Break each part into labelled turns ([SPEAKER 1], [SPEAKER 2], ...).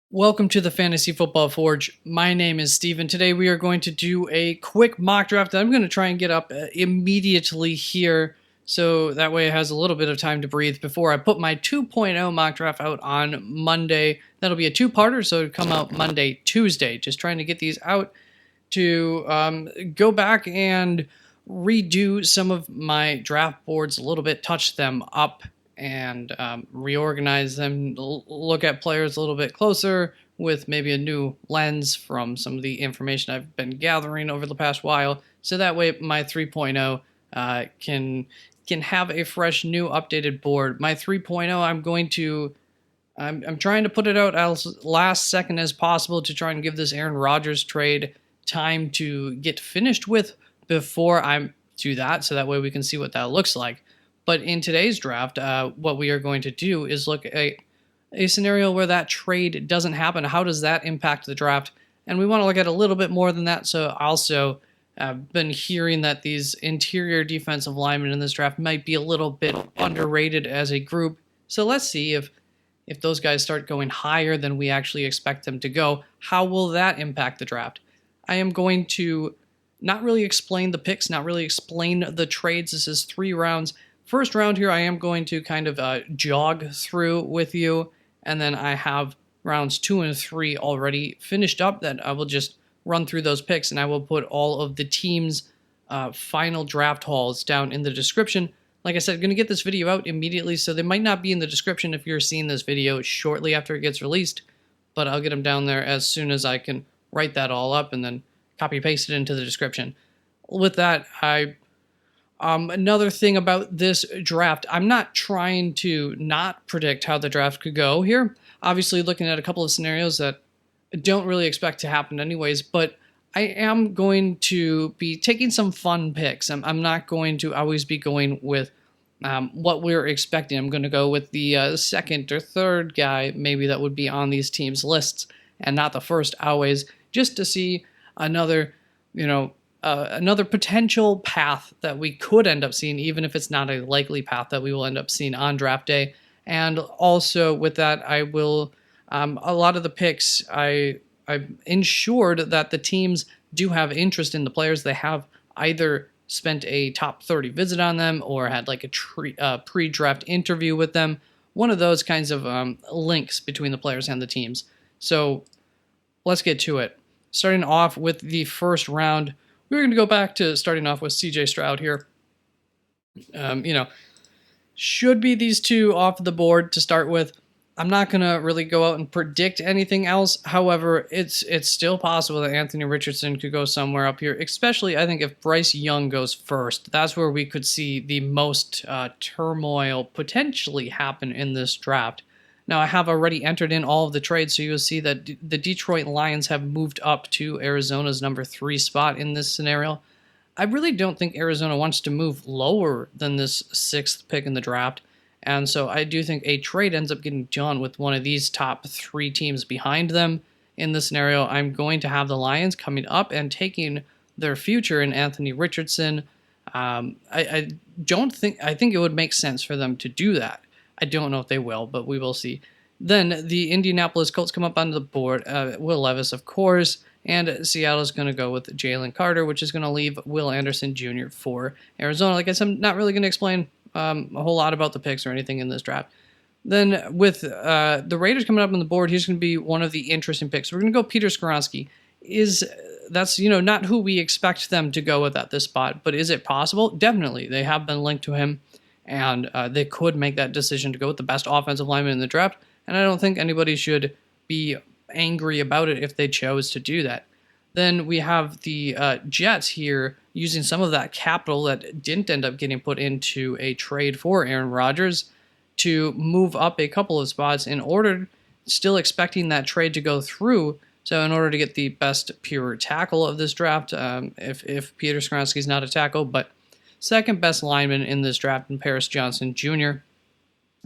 [SPEAKER 1] Welcome to the Fantasy Football Forge. My name is Steven. Today we are going to do a quick mock draft that I'm going to try and get up immediately here, so that way it has a little bit of time to breathe before I put my 2.0 mock draft out on Monday. That'll be a two-parter, so it'll come out Monday, Tuesday. Just trying to get these out to go back and redo some of my draft boards a little bit, touch them up, and reorganize them, look at players a little bit closer with maybe a new lens from some of the information I've been gathering over the past while. So that way my 3.0 can have a fresh, new, updated board. My 3.0, I'm trying to put it out as last second as possible to try and give this Aaron Rodgers trade time to get finished with before I do that, so that way we can see what that looks like. But in today's draft, what we are going to do is look at a scenario where that trade doesn't happen. How does that impact the draft? And we want to look at a little bit more than that. So also, I've been hearing that these interior defensive linemen in this draft might be a little bit underrated as a group. So let's see if those guys start going higher than we actually expect them to go. How will that impact the draft? I am going to not really explain the picks, not really explain the trades. This is 3 rounds. First round here, I am going to kind of jog through with you, and then I have rounds 2 and 3 already finished up that I will just run through those picks, and I will put all of the teams' final draft hauls down in the description. Like I said, I'm going to get this video out immediately, so they might not be in the description if you're seeing this video shortly after it gets released, but I'll get them down there as soon as I can write that all up and then copy-paste it into the description. With that, another thing about this draft, I'm not trying to not predict how the draft could go here. Obviously, looking at a couple of scenarios that I don't really expect to happen anyways, but I am going to be taking some fun picks. I'm not going to always be going with what we're expecting. I'm going to go with the second or third guy maybe that would be on these teams' lists and not the first always, just to see another, another potential path that we could end up seeing, even if it's not a likely path that we will end up seeing on draft day. And also with that, I will, a lot of the picks, I've ensured that the teams do have interest in the players. They have either spent a top 30 visit on them or had like a pre-draft interview with them. One of those kinds of links between the players and the teams. So let's get to it. Starting off with the first round, we're going to go back to starting off with CJ Stroud here. Should be these two off the board to start with. I'm not going to really go out and predict anything else. However, it's still possible that Anthony Richardson could go somewhere up here, especially I think if Bryce Young goes first. That's where we could see the most turmoil potentially happen in this draft. Now, I have already entered in all of the trades, so you'll see that the Detroit Lions have moved up to Arizona's number 3 spot in this scenario. I really don't think Arizona wants to move lower than this 6th pick in the draft, and so I do think a trade ends up getting done with one of these top 3 teams behind them. In this scenario, I'm going to have the Lions coming up and taking their future in Anthony Richardson. I think it would make sense for them to do that. I don't know if they will, but we will see. Then the Indianapolis Colts come up onto the board. Will Levis, of course, and Seattle's going to go with Jalen Carter, which is going to leave Will Anderson Jr. for Arizona. Like I said, I'm not really going to explain a whole lot about the picks or anything in this draft. Then with the Raiders coming up on the board, he's going to be one of the interesting picks. We're going to go Peter Skoronski. That's not who we expect them to go with at this spot, but is it possible? Definitely. They have been linked to him. And they could make that decision to go with the best offensive lineman in the draft. And I don't think anybody should be angry about it if they chose to do that. Then we have the Jets here using some of that capital that didn't end up getting put into a trade for Aaron Rodgers to move up a couple of spots in order, still expecting that trade to go through. So in order to get the best pure tackle of this draft, if Peter Skoronski's not a tackle, but second best lineman in this draft in Paris Johnson Jr.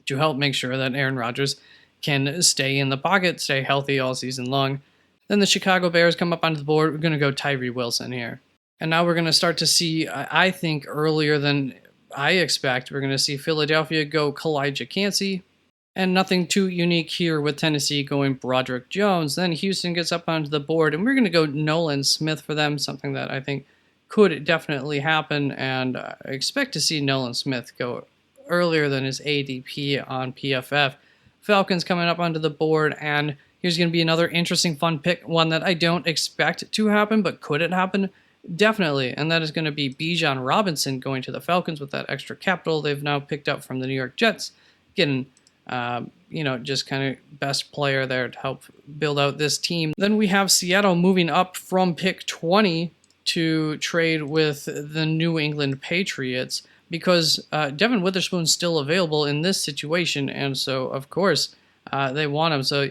[SPEAKER 1] to help make sure that Aaron Rodgers can stay in the pocket, stay healthy all season long. Then the Chicago Bears come up onto the board. We're going to go Tyree Wilson here. And now we're going to start to see, I think earlier than I expect, we're going to see Philadelphia go Kalijah Cansey. And nothing too unique here with Tennessee going Broderick Jones. Then Houston gets up onto the board, and we're going to go Nolan Smith for them, something that I think could definitely happen, and I expect to see Nolan Smith go earlier than his ADP on PFF. Falcons coming up onto the board, and here's going to be another interesting, fun pick, one that I don't expect to happen, but could it happen? Definitely, and that is going to be Bijan Robinson going to the Falcons with that extra capital they've now picked up from the New York Jets, getting just kind of best player there to help build out this team. Then we have Seattle moving up from pick 20 to trade with the New England Patriots because Devon Witherspoon's still available in this situation, and so, of course, they want him. So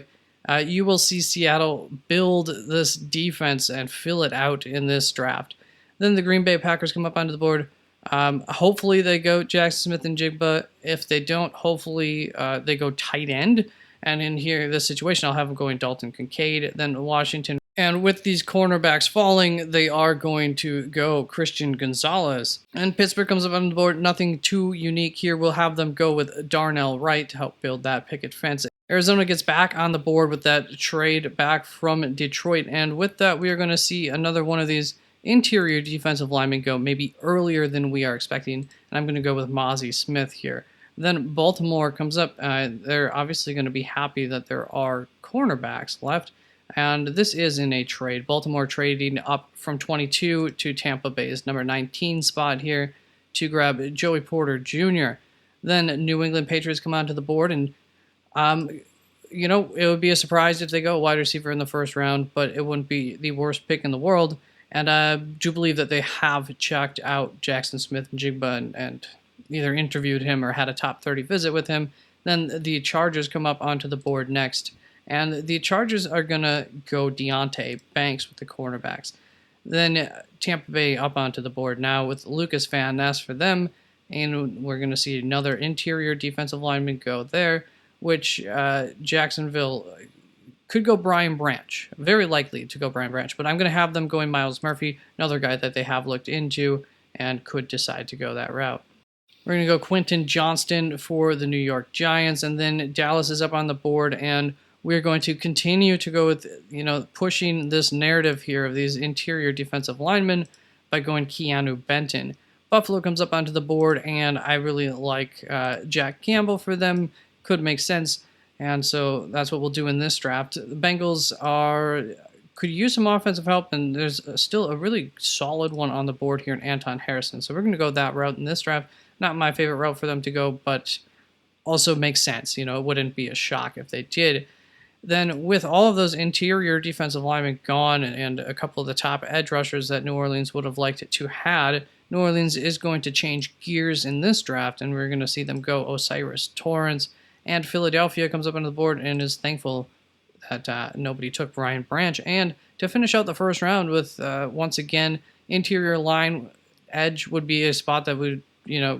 [SPEAKER 1] you will see Seattle build this defense and fill it out in this draft. Then the Green Bay Packers come up onto the board. Hopefully they go Jackson Smith and Jigba. If they don't, hopefully they go tight end. And in here, this situation, I'll have them going Dalton Kincaid, then Washington. And with these cornerbacks falling, they are going to go Christian Gonzalez. And Pittsburgh comes up on the board. Nothing too unique here. We'll have them go with Darnell Wright to help build that picket fence. Arizona gets back on the board with that trade back from Detroit. And with that, we are going to see another one of these interior defensive linemen go maybe earlier than we are expecting. And I'm going to go with Mazi Smith here. Then Baltimore comes up. They're obviously going to be happy that there are cornerbacks left. And this is in a trade. Baltimore trading up from 22 to Tampa Bay's number 19 spot here to grab Joey Porter Jr. Then New England Patriots come onto the board, and it would be a surprise if they go wide receiver in the first round, but it wouldn't be the worst pick in the world. And I do believe that they have checked out Jackson Smith and Jigba and either interviewed him or had a top 30 visit with him. Then the Chargers come up onto the board next. And the Chargers are going to go Deonte Banks with the cornerbacks. Then Tampa Bay up onto the board now with Lucas Van Ness for them. And we're going to see another interior defensive lineman go there, which Jacksonville could go Brian Branch. Very likely to go Brian Branch. But I'm going to have them going Myles Murphy, another guy that they have looked into and could decide to go that route. We're going to go Quentin Johnston for the New York Giants. And then Dallas is up on the board, and we're going to continue to go with, pushing this narrative here of these interior defensive linemen by going Keanu Benton. Buffalo comes up onto the board, and I really like Jack Campbell for them. Could make sense, and so that's what we'll do in this draft. The Bengals could use some offensive help, and there's still a really solid one on the board here in Anton Harrison. So we're going to go that route in this draft. Not my favorite route for them to go, but also makes sense. It wouldn't be a shock if they did. Then with all of those interior defensive linemen gone and a couple of the top edge rushers that New Orleans would have liked to had, New Orleans is going to change gears in this draft, and we're going to see them go Osiris Torrance. And Philadelphia comes up on the board and is thankful that nobody took Brian Branch. And to finish out the first round with, once again, interior line edge would be a spot that we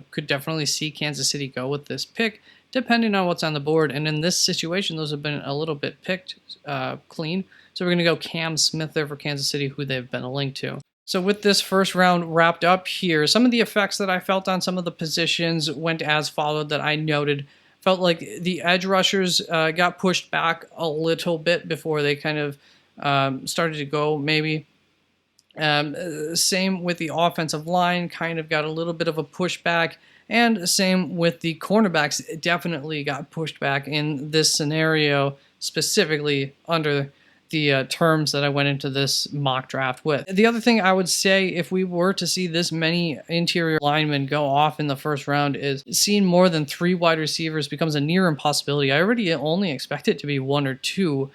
[SPEAKER 1] could definitely see Kansas City go with this pick, depending on what's on the board. And in this situation, those have been a little bit picked clean. So we're going to go Cam Smith there for Kansas City, who they've been a link to. So with this first round wrapped up here, some of the effects that I felt on some of the positions went as followed that I noted. Felt like the edge rushers got pushed back a little bit before they kind of started to go, maybe. Same with the offensive line, kind of got a little bit of a pushback. And same with the cornerbacks, it definitely got pushed back in this scenario, specifically under the terms that I went into this mock draft with. The other thing I would say, if we were to see this many interior linemen go off in the first round, is seeing more than 3 wide receivers becomes a near impossibility. I already only expect it to be 1 or 2,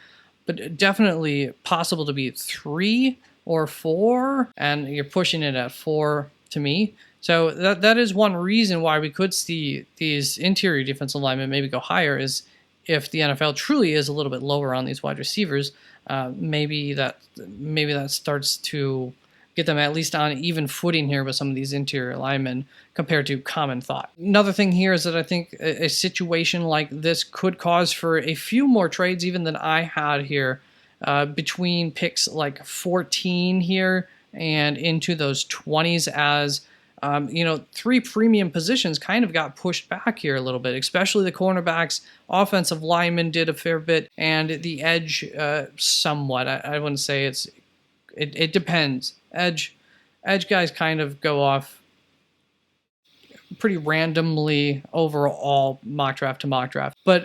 [SPEAKER 1] but definitely possible to be 3 or 4, and you're pushing it at 4 to me. So that is one reason why we could see these interior defensive linemen maybe go higher, is if the NFL truly is a little bit lower on these wide receivers, maybe that starts to get them at least on even footing here with some of these interior linemen compared to common thought. Another thing here is that I think a situation like this could cause for a few more trades even than I had here between picks like 14 here and into those 20s, as Three premium positions kind of got pushed back here a little bit, especially the cornerbacks. Offensive linemen did a fair bit, and the edge somewhat. I wouldn't say it depends. Edge guys kind of go off pretty randomly overall mock draft to mock draft. But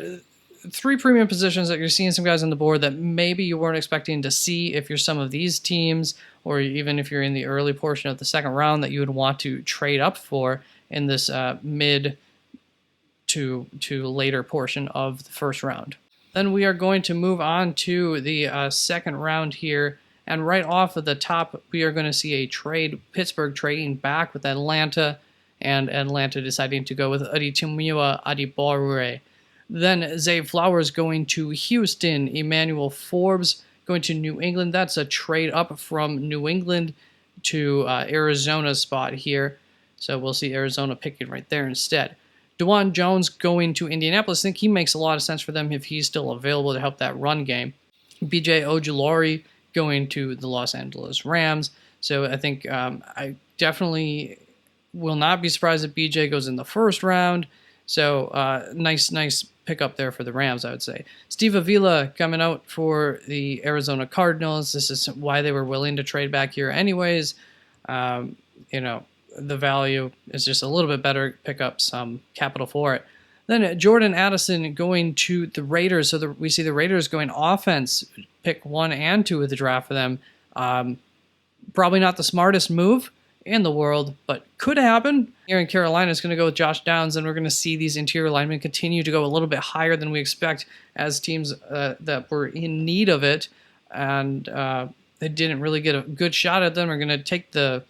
[SPEAKER 1] three premium positions that you're seeing some guys on the board that maybe you weren't expecting to see if you're some of these teams, or even if you're in the early portion of the second round that you would want to trade up for in this mid to later portion of the first round. Then we are going to move on to the second round here. And right off of the top, we are going to see a trade. Pittsburgh trading back with Atlanta, and Atlanta deciding to go with Adetomiwa Adebawore. Then Zay Flowers going to Houston. Emmanuel Forbes going to New England. That's a trade up from New England to Arizona's spot here. So we'll see Arizona picking right there instead. DeJuan Jones going to Indianapolis. I think he makes a lot of sense for them if he's still available to help that run game. BJ Ojulari going to the Los Angeles Rams. So I think I definitely will not be surprised if BJ goes in the first round. So nice pickup there for the Rams, I would say. Steve Avila coming out for the Arizona Cardinals. This is why they were willing to trade back here anyways. The value is just a little bit better. Pick up some capital for it. Then Jordan Addison going to the Raiders. So we see the Raiders going offense. Pick 1 and 2 of the draft for them. Probably not the smartest move in the world, but could happen. Here in Carolina is going to go with Josh Downs, and we're going to see these interior linemen continue to go a little bit higher than we expect as teams that were in need of it, and they didn't really get a good shot at them are going to take the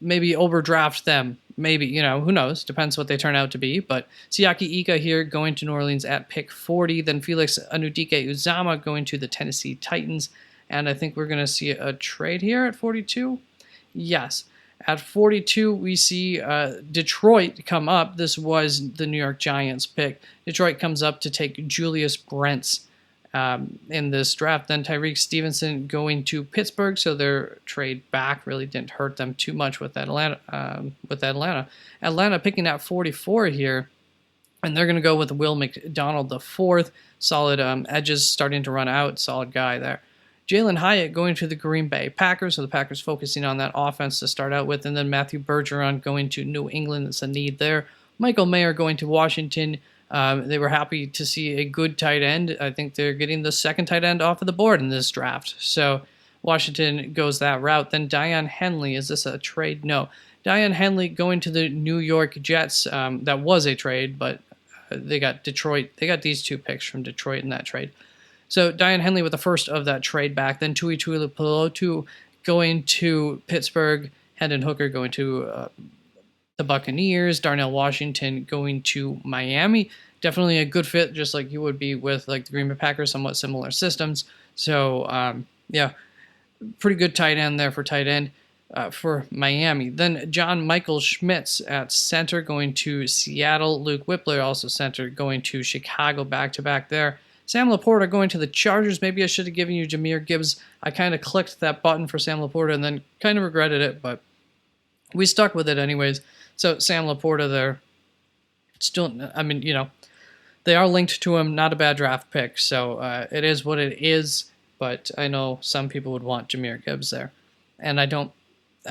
[SPEAKER 1] maybe overdraft them. Maybe, who knows? Depends what they turn out to be. But Siaki Ika here going to New Orleans at pick 40. Then Felix Anudike-Uzomah going to the Tennessee Titans. And I think we're going to see a trade here at 42. Yes. At 42, we see Detroit come up. This was the New York Giants pick. Detroit comes up to take Julius Brents in this draft. Then Tyreek Stevenson going to Pittsburgh, so their trade back really didn't hurt them too much with Atlanta. Atlanta picking at 44 here, and they're going to go with Will McDonald the fourth. Solid edges starting to run out. Solid guy there. Jalen Hyatt going to the Green Bay Packers, so the Packers focusing on that offense to start out with, and then Matthew Bergeron going to New England. It's a need there. Michael Mayer going to Washington. They were happy to see a good tight end. I think they're getting the second tight end off of the board in this draft. So Washington goes that route. Then Dion Henley. Is this a trade? No. Dion Henley going to the New York Jets. That was a trade, but they got Detroit. They got these two picks from Detroit in that trade. So Dion Henley with the first of that trade back. Then Tui Tuipulotu going to Pittsburgh. Hendon Hooker going to the Buccaneers. Darnell Washington going to Miami. Definitely a good fit, just like you would be with like the Green Bay Packers, somewhat similar systems. So yeah, pretty good tight end there for tight end for Miami. Then John Michael Schmitz at center going to Seattle. Luke Wypler also center going to Chicago back-to-back there. Sam Laporta going to the Chargers. Maybe I should have given you Jahmyr Gibbs. I kind of clicked that button for Sam Laporta and then kind of regretted it, but we stuck with it anyways. So Sam Laporta there, still, I mean, they are linked to him. Not a bad draft pick, so it is what it is. But I know some people would want Jahmyr Gibbs there, and I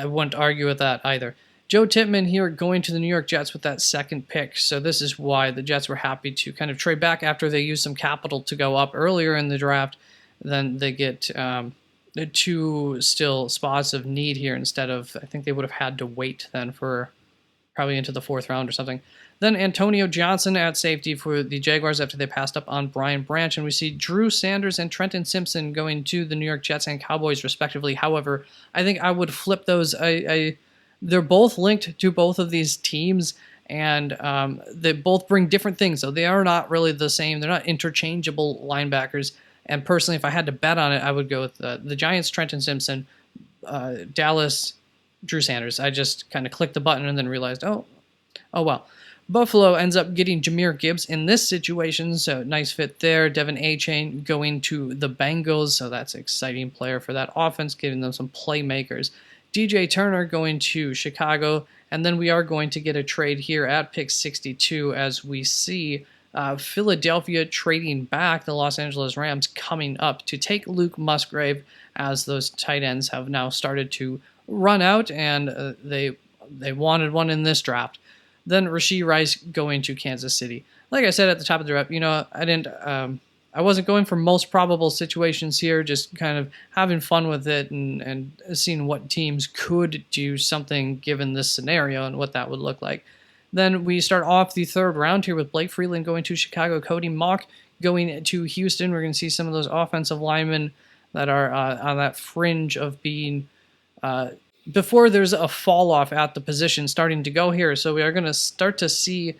[SPEAKER 1] wouldn't argue with that either. Joe Tippmann here going to the New York Jets with that second pick. So this is why the Jets were happy to kind of trade back after they used some capital to go up earlier in the draft. Then they get the two still spots of need here instead of, I think they would have had to wait then for probably into the fourth round or something. Then Antonio Johnson at safety for the Jaguars after they passed up on Brian Branch. And we see Drew Sanders and Trenton Simpson going to the New York Jets and Cowboys respectively. However, I think I would flip those. They're both linked to both of these teams, and they both bring different things. So they are not really the same. They're not interchangeable linebackers. And personally, if I had to bet on it, I would go with the Giants, Trenton Simpson, Dallas, Drew Sanders. I just kind of clicked the button and then realized, oh well. Buffalo ends up getting Jahmyr Gibbs in this situation, so nice fit there. Devon Achane going to the Bengals, so that's an exciting player for that offense, giving them some playmakers. DJ Turner going to Chicago, and then we are going to get a trade here at pick 62 as we see Philadelphia trading back the Los Angeles Rams coming up to take Luke Musgrave, as those tight ends have now started to run out, and they wanted one in this draft. Then Rashee Rice going to Kansas City. Like I said at the top of the rep, I wasn't going for most probable situations here, just kind of having fun with it and seeing what teams could do something given this scenario and what that would look like. Then we start off the third round here with Blake Freeland going to Chicago, Cody Mauch going to Houston. We're going to see some of those offensive linemen that are on that fringe of being before there's a fall off at the position starting to go here. So we are going to start to see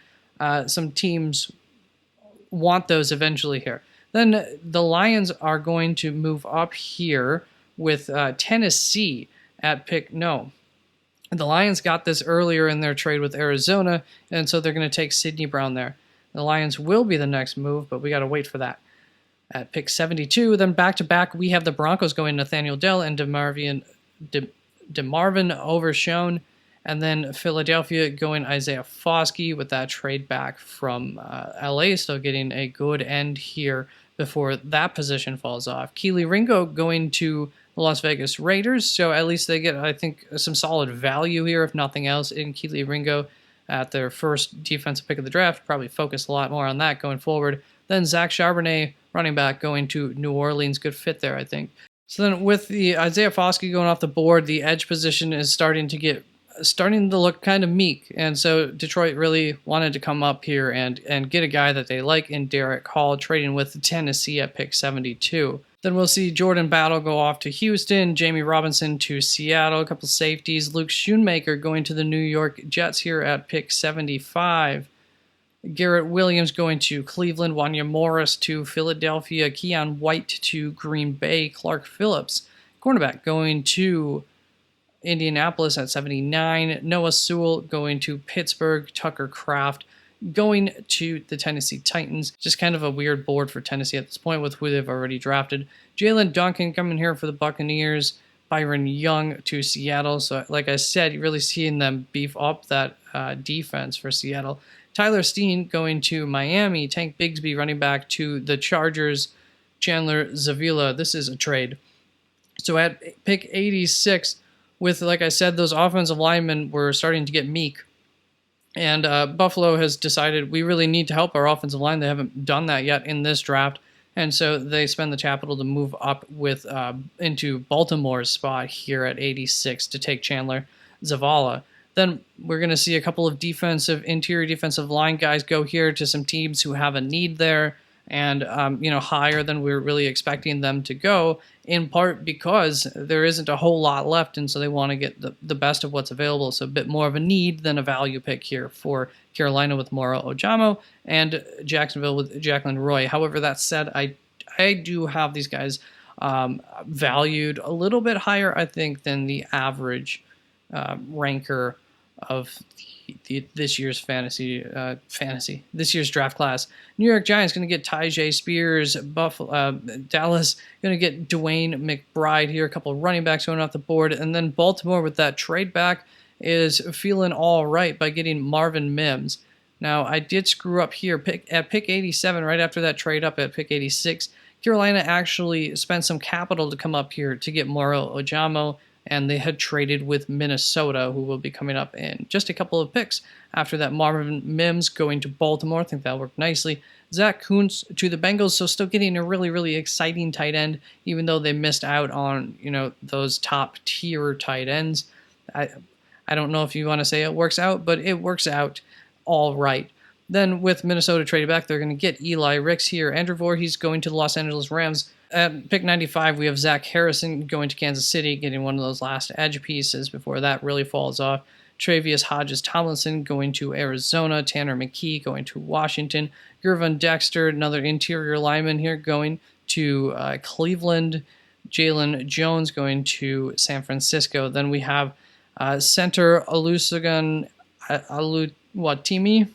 [SPEAKER 1] some teams want those eventually here. Then the Lions are going to move up here with Tennessee at pick. No, the Lions got this earlier in their trade with Arizona, and so they're going to take Sidney Brown there. The Lions will be the next move, but we got to wait for that. At pick 72, then back-to-back, we have the Broncos going Nathaniel Dell and DeMarvin Overshown, and then Philadelphia going Isaiah Foskey with that trade back from LA, still getting a good end here before that position falls off. Keely Ringo going to the Las Vegas Raiders, so at least they get, I think, some solid value here, if nothing else, in Keely Ringo at their first defensive pick of the draft. Probably focus a lot more on that going forward. Then Zach Charbonnet, running back, going to New Orleans. Good fit there, I think. So then with the Isaiah Foskey going off the board, the edge position is starting to look kind of meek. And so Detroit really wanted to come up here and get a guy that they like in Derek Hall, trading with Tennessee at pick 72. Then we'll see Jordan Battle go off to Houston, Jamie Robinson to Seattle, a couple safeties, Luke Schoonmaker going to the New York Jets here at pick 75. Garrett Williams going to Cleveland, Wanya Morris to Philadelphia, Keon White to Green Bay, Clark Phillips, cornerback, going to Indianapolis at 79, Noah Sewell going to Pittsburgh, Tucker Kraft going to the Tennessee Titans. Just kind of a weird board for Tennessee at this point with who they've already drafted. Jalen Duncan coming here for the Buccaneers, Byron Young to Seattle. So like I said, you're really seeing them beef up that defense for Seattle. Tyler Steen going to Miami, Tank Bigsby running back to the Chargers, Chandler Zavala. This is a trade. So at pick 86, with, like I said, those offensive linemen were starting to get meek. And Buffalo has decided we really need to help our offensive line. They haven't done that yet in this draft. And so they spend the capital to move up with into Baltimore's spot here at 86 to take Chandler Zavala. Then we're going to see a couple of interior defensive line guys go here to some teams who have a need there and, higher than we're really expecting them to go, in part because there isn't a whole lot left, and so they want to get the best of what's available. So a bit more of a need than a value pick here for Carolina with Moro Ojomo and Jacksonville with Jacqueline Roy. However, that said, I do have these guys valued a little bit higher, I think, than the average ranker of this year's this year's draft class. New York Giants going to get Tyjae Spears. Dallas going to get Dwayne McBride here. A couple of running backs going off the board. And then Baltimore with that trade back is feeling all right by getting Marvin Mims. Now, I did screw up here. At pick 87, right after that trade up at pick 86, Carolina actually spent some capital to come up here to get Moro Ojomo, and they had traded with Minnesota, who will be coming up in just a couple of picks. After that, Marvin Mims going to Baltimore. I think that'll work nicely. Zack Kuntz to the Bengals, so still getting a really, really exciting tight end, even though they missed out on, those top-tier tight ends. I don't know if you want to say it works out, but it works out all right. Then with Minnesota traded back, they're going to get Eli Ricks here. Andrew Voorhees going to the Los Angeles Rams. At pick 95, we have Zach Harrison going to Kansas City, getting one of those last edge pieces before that really falls off. Tre'Vius Hodges-Tomlinson going to Arizona. Tanner McKee going to Washington. Gervon Dexter, another interior lineman here, going to Cleveland. Jalen Jones going to San Francisco. Then we have center Olusegun Aluwatimi.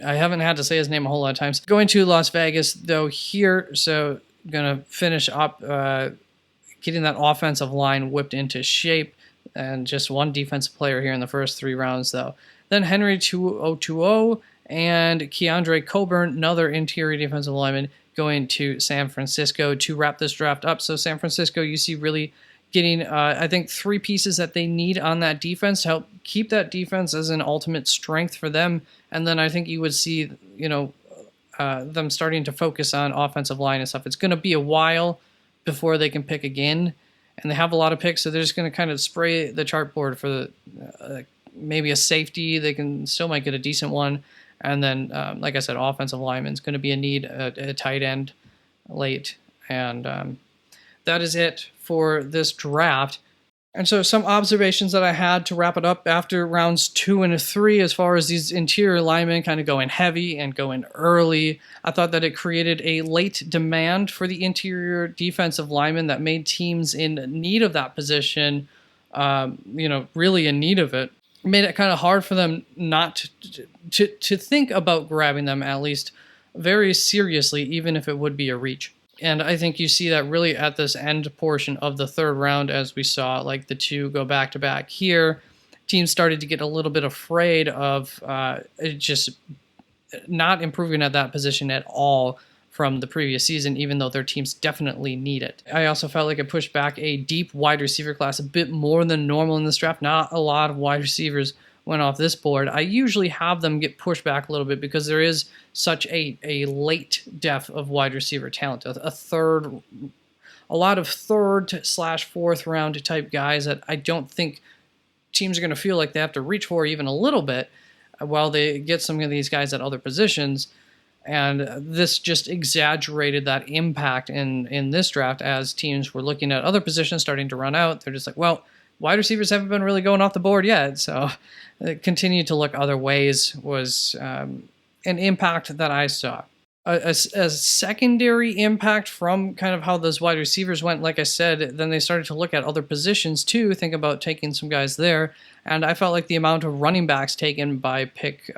[SPEAKER 1] I haven't had to say his name a whole lot of times. Going to Las Vegas, though, here. So going to finish up getting that offensive line whipped into shape. and just one defensive player here in the first 3 rounds, though. Then Henry 2020 and Keandre Coburn, another interior defensive lineman, going to San Francisco to wrap this draft up. So San Francisco, you see really getting, I think, 3 pieces that they need on that defense to help keep that defense as an ultimate strength for them. And then I think you would see, them starting to focus on offensive line and stuff. It's going to be a while before they can pick again, and they have a lot of picks, so they're just going to kind of spray the chartboard for maybe a safety. They might get a decent one, and then, like I said, offensive lineman is going to be a need, a tight end late, and that is it for this draft. And so some observations that I had to wrap it up after rounds 2 and 3, as far as these interior linemen kind of going heavy and going early, I thought that it created a late demand for the interior defensive linemen that made teams in need of that position, really in need of it. Made it kind of hard for them not to think about grabbing them, at least very seriously, even if it would be a reach. And I think you see that really at this end portion of the 3rd round, as we saw like the 2 go back to back here. Teams started to get a little bit afraid of just not improving at that position at all from the previous season, even though their teams definitely need it. I also felt like it pushed back a deep wide receiver class a bit more than normal in this draft. Not a lot of wide receivers went off this board. I usually have them get pushed back a little bit because there is such a late depth of wide receiver talent. A lot of 3rd/4th round type guys that I don't think teams are going to feel like they have to reach for even a little bit while they get some of these guys at other positions. And this just exaggerated that impact in this draft as teams were looking at other positions starting to run out. They're just like, well, wide receivers haven't been really going off the board yet, so continue to look other ways was an impact that I saw. A secondary impact from kind of how those wide receivers went, like I said, then they started to look at other positions too, think about taking some guys there, and I felt like the amount of running backs taken by pick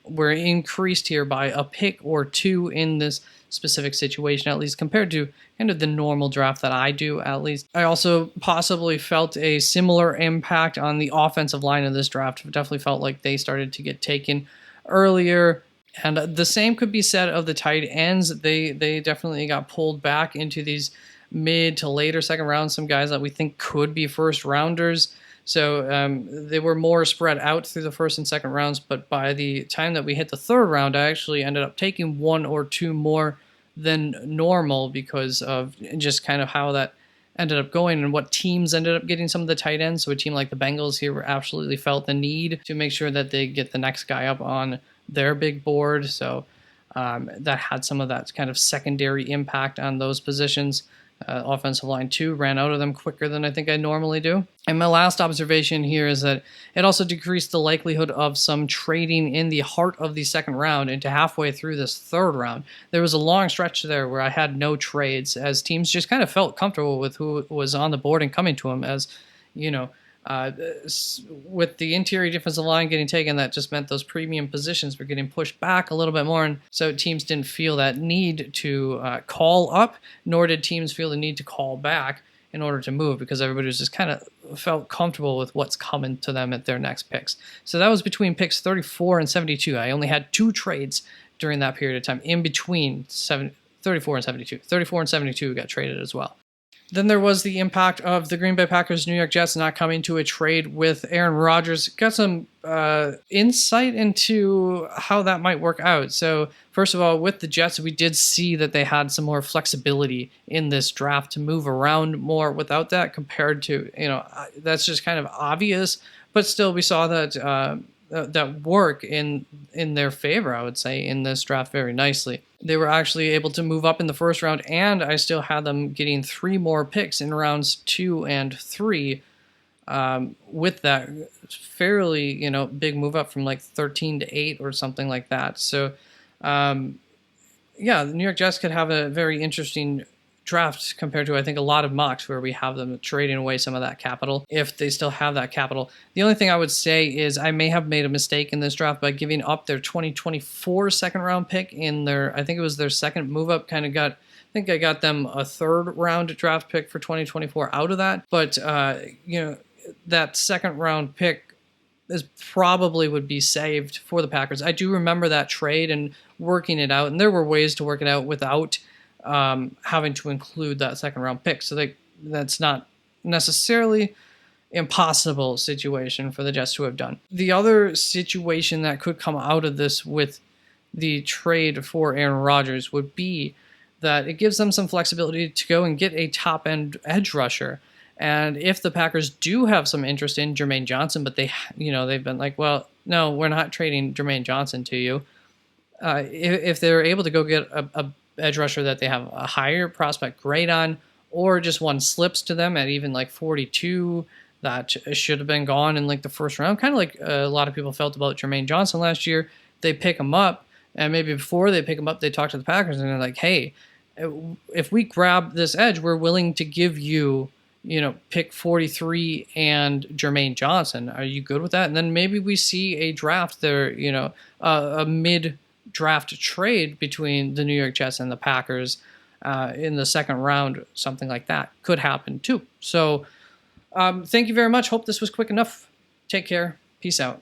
[SPEAKER 1] were increased here by a pick or 2 in this specific situation, at least compared to kind of the normal draft that I do, at least. I also possibly felt a similar impact on the offensive line of this draft. Definitely felt like they started to get taken earlier. And the same could be said of the tight ends. They definitely got pulled back into these mid to later second rounds, some guys that we think could be first rounders. So they were more spread out through the 1st and 2nd rounds, but by the time that we hit the 3rd round, I actually ended up taking 1 or 2 more than normal because of just kind of how that ended up going and what teams ended up getting some of the tight ends. So a team like the Bengals here absolutely felt the need to make sure that they get the next guy up on their big board. So that had some of that kind of secondary impact on those positions. Offensive line 2 ran out of them quicker than I think I normally do. And my last observation here is that it also decreased the likelihood of some trading in the heart of the 2nd round into halfway through this 3rd round. There was a long stretch there where I had no trades as teams just kind of felt comfortable with who was on the board and coming to them, as, with the interior defensive line getting taken, that just meant those premium positions were getting pushed back a little bit more, and so teams didn't feel that need to call up, nor did teams feel the need to call back in order to move, because everybody was just kind of felt comfortable with what's coming to them at their next picks. So that was between picks 34 and 72. I only had 2 trades during that period of time, in between 34 and 72. 34 and 72 got traded as well. Then there was the impact of the Green Bay Packers, New York Jets not coming to a trade with Aaron Rodgers. Got some insight into how that might work out. So first of all, with the Jets, we did see that they had some more flexibility in this draft to move around more without that, compared to, that's just kind of obvious. But still, we saw that that work in their favor, I would say, in this draft very nicely. They were actually able to move up in the 1st round, and I still had them getting 3 more picks in rounds 2 and 3 with that fairly, big move up from like 13 to 8 or something like that. So, the New York Jets could have a very interesting draft compared to, I think, a lot of mocks where we have them trading away some of that capital, if they still have that capital. The only thing I would say is I may have made a mistake in this draft by giving up their 2024 2nd round pick in their, I think it was their 2nd move up. I got them a 3rd round draft pick for 2024 out of that. But, that second round pick is probably would be saved for the Packers. I do remember that trade and working it out, and there were ways to work it out without having to include that second round pick. So that's not necessarily impossible situation for the Jets to have done. The other situation that could come out of this with the trade for Aaron Rodgers would be that it gives them some flexibility to go and get a top end edge rusher. And if the Packers do have some interest in Jermaine Johnson, but they've been like, well, no, we're not trading Jermaine Johnson to you. If they're able to go get a edge rusher that they have a higher prospect grade on, or just one slips to them at even like 42, that should have been gone in like the first round, kind of like a lot of people felt about Jermaine Johnson last year. They pick him up, and maybe before they pick him up, they talk to the Packers and they're like, hey, if we grab this edge, we're willing to give you, pick 43 and Jermaine Johnson. Are you good with that? And then maybe we see a draft there, a mid-draft trade between the New York Jets and the Packers in the second round. Something like that could happen too. So thank you very much. Hope this was quick enough. Take care. Peace out.